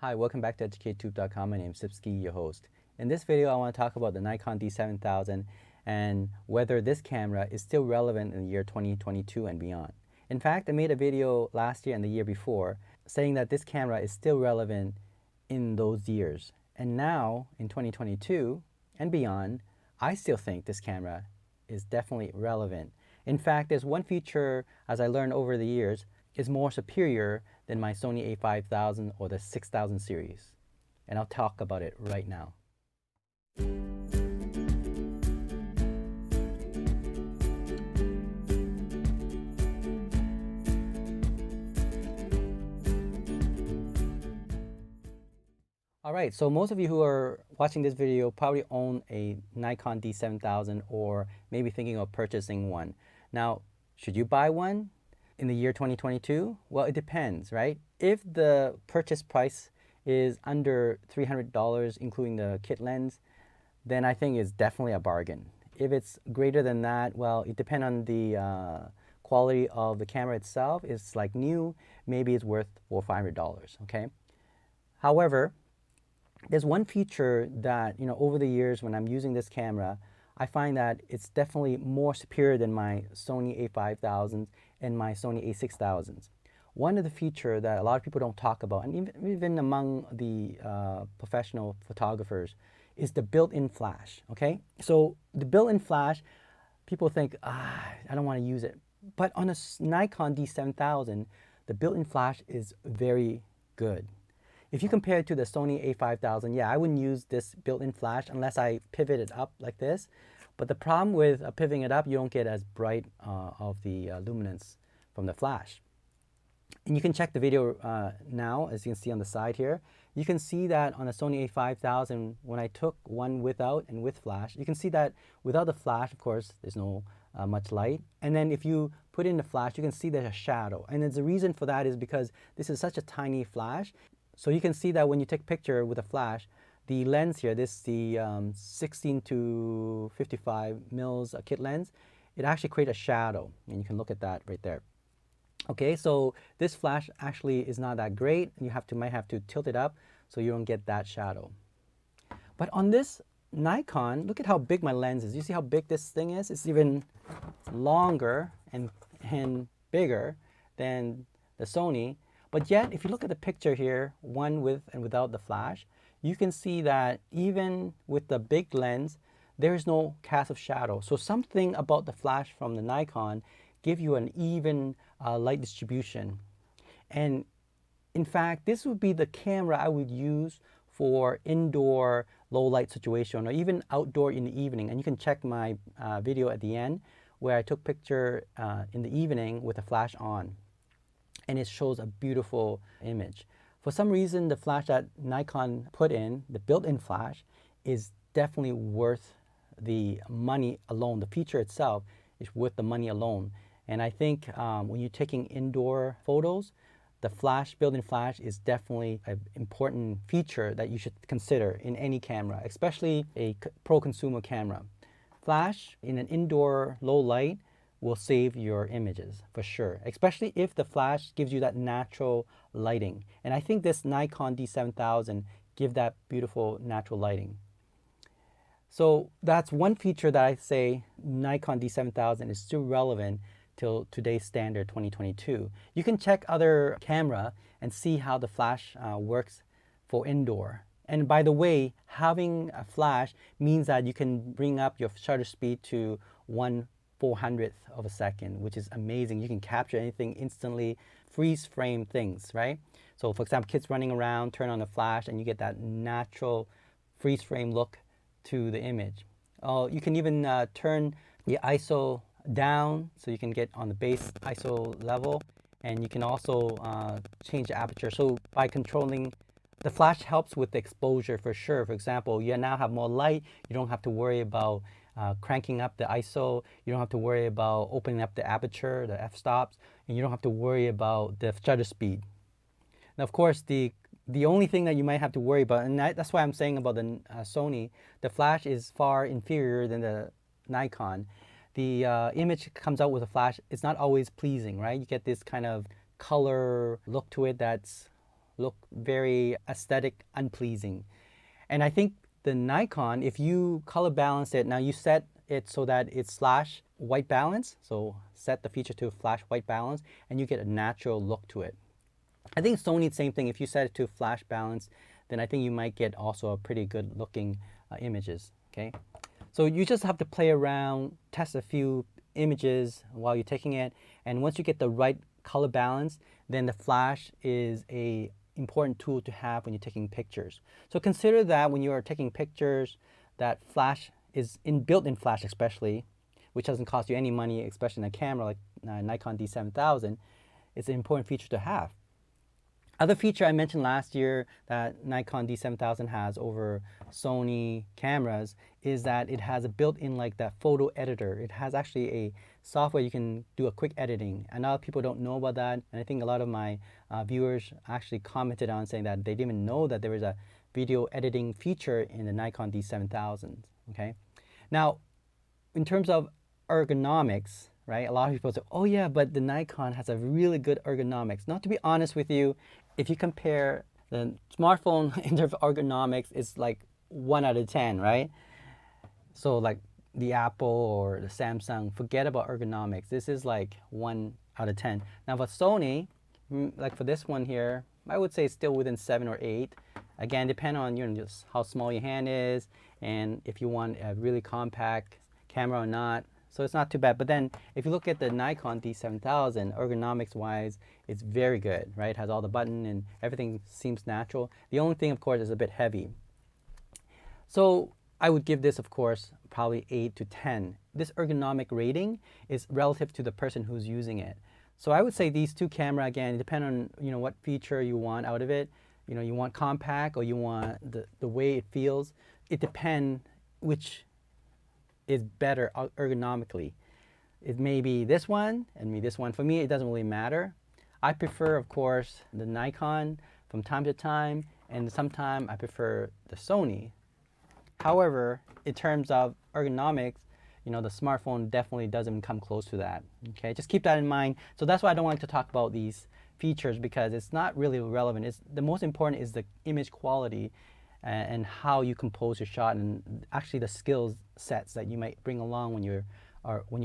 Hi, welcome back to EducateTube.com. My name is Sipsky, your host. In this video, I want to talk about the Nikon D7000 and whether this camera is still relevant in the year 2022 and beyond. In fact, I made a video last year and the year before saying that this camera is still relevant in those years. And now, in 2022 and beyond, I still think this camera is definitely relevant. In fact, there's one feature, as I learned over the years, is more superior than my Sony a5000 or the 6000 series. And I'll talk about it right now. Alright, so most of you who are watching this video probably own a Nikon D7000 or maybe thinking of purchasing one. Now, should you buy one in the year 2022? Well, it depends, right? If the purchase price is under $300, including the kit lens, then I think it's definitely a bargain. If it's greater than that, well, it depends on the quality of the camera itself. It's like new, maybe it's worth $400 or $500, okay? However, there's one feature that, over the years when I'm using this camera, I find that it's definitely more superior than my Sony a5000s and my Sony a6000s. One of the features that a lot of people don't talk about, and even among the professional photographers, is the built-in flash, okay? So the built-in flash, people think, I don't want to use it. But on a Nikon D7000, the built-in flash is very good. If you compare it to the Sony a5000, yeah, I wouldn't use this built-in flash unless I pivot it up like this. But the problem with pivoting it up, you don't get as bright of the luminance from the flash. And you can check the video now, as you can see on the side here. You can see that on the Sony a5000, when I took one without and with flash, you can see that without the flash, of course, there's no much light. And then if you put in the flash, you can see there's a shadow. And the reason for that is because this is such a tiny flash. So you can see that when you take a picture with a flash, the lens here, this is the 16 to 55 mils kit lens, it actually creates a shadow. And you can look at that right there. Okay, so this flash actually is not that great. You might have to tilt it up so you don't get that shadow. But on this Nikon, look at how big my lens is. You see how big this thing is? It's even longer and bigger than the Sony. But yet, if you look at the picture here, one with and without the flash, you can see that even with the big lens, there is no cast of shadow. So something about the flash from the Nikon give you an even light distribution. And in fact, this would be the camera I would use for indoor low light situation or even outdoor in the evening. And you can check my video at the end where I took picture in the evening with the flash on. And it shows a beautiful image. For some reason, the flash that Nikon put in, the built-in flash, is definitely worth the money alone. The feature itself is worth the money alone. And I think when you're taking indoor photos, the flash, built-in flash, is definitely an important feature that you should consider in any camera, especially a pro-consumer camera. Flash in an indoor low light will save your images for sure, especially if the flash gives you that natural lighting. And I think this Nikon D7000 gives that beautiful natural lighting. So that's one feature that I say Nikon D7000 is still relevant till today's standard 2022. You can check other camera and see how the flash works for indoor. And by the way, having a flash means that you can bring up your shutter speed to 1/400th of a second, which is amazing. You can capture anything instantly, freeze frame things, right? So for example, kids running around, turn on the flash and you get that natural freeze frame look to the image. Oh, you can even turn the ISO down so you can get on the base ISO level, and you can also change the aperture. So by controlling, the flash helps with the exposure for sure. For example, you now have more light, you don't have to worry about cranking up the ISO, you don't have to worry about opening up the aperture, the f-stops, and you don't have to worry about the shutter speed. Now, of course, the only thing that you might have to worry about, and that's why I'm saying about the Sony, the flash is far inferior than the Nikon. The image comes out with a flash, it's not always pleasing, right? You get this kind of color look to it that's look very aesthetic, unpleasing. And I think the Nikon, if you color balance it, now you set it so that it's flash white balance. So set the feature to flash white balance and you get a natural look to it. I think Sony, same thing. If you set it to flash balance, then I think you might get also a pretty good looking images, okay? So you just have to play around, test a few images while you're taking it. And once you get the right color balance, then the flash is a important tool to have when you're taking pictures. So consider that when you are taking pictures, that flash is built-in flash especially, which doesn't cost you any money, especially in a camera like Nikon D7000. It's an important feature to have. Other feature I mentioned last year that Nikon D7000 has over Sony cameras is that it has a built-in like that photo editor. It has actually a software you can do a quick editing. And a lot of people don't know about that. And I think a lot of my viewers actually commented on saying that they didn't even know that there was a video editing feature in the Nikon D7000. Okay. Now, in terms of ergonomics, right? A lot of people say, oh yeah, but the Nikon has a really good ergonomics. Not to be honest with you, if you compare the smartphone in terms of ergonomics, it's like 1 out of 10, right? So like the Apple or the Samsung, forget about ergonomics. This is like 1 out of 10. Now for Sony, like for this one here, I would say it's still within 7 or 8. Again, depending on just how small your hand is and if you want a really compact camera or not. So it's not too bad. But then if you look at the Nikon D7000, ergonomics wise, it's very good, right? It has all the button and everything seems natural. The only thing, of course, is a bit heavy. So I would give this, of course, probably 8 to 10. This ergonomic rating is relative to the person who's using it. So I would say these two cameras, again, depend on what feature you want out of it. You want compact or you want the way it feels. It depends which is better ergonomically. It may be this one and maybe this one. For me, it doesn't really matter. I prefer, of course, the Nikon from time to time, and sometimes I prefer the Sony. However, in terms of ergonomics, the smartphone definitely doesn't come close to that. Okay, just keep that in mind. So that's why I don't like to talk about these features because it's not really relevant. The most important is the image quality and how you compose your shot and actually the skills sets that you might bring along when you're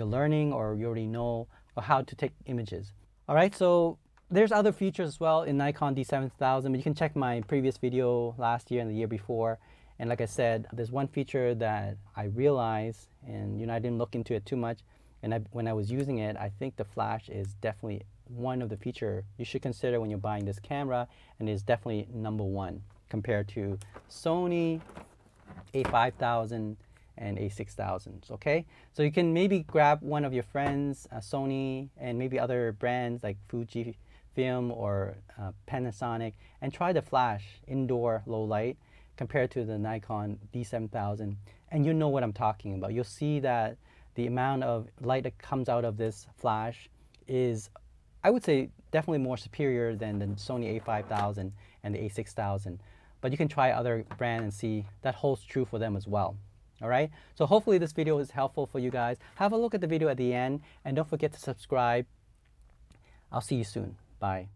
learning or you already know how to take images. All right, so there's other features as well in Nikon D7000, but you can check my previous video last year and the year before. And like I said, there's one feature that I realized, and I didn't look into it too much. And when I was using it, I think the flash is definitely one of the features you should consider when you're buying this camera, and is definitely #1 compared to Sony A5000 and A6000. Okay, so you can maybe grab one of your friends, Sony, and maybe other brands like Fujifilm or Panasonic, and try the flash indoor low light compared to the Nikon D7000, and you know what I'm talking about. You'll see that the amount of light that comes out of this flash is, I would say, definitely more superior than the Sony A5000 and the A6000. But you can try other brands and see that holds true for them as well. All right, so hopefully this video is helpful for you guys. Have a look at the video at the end, and don't forget to subscribe. I'll see you soon. Bye.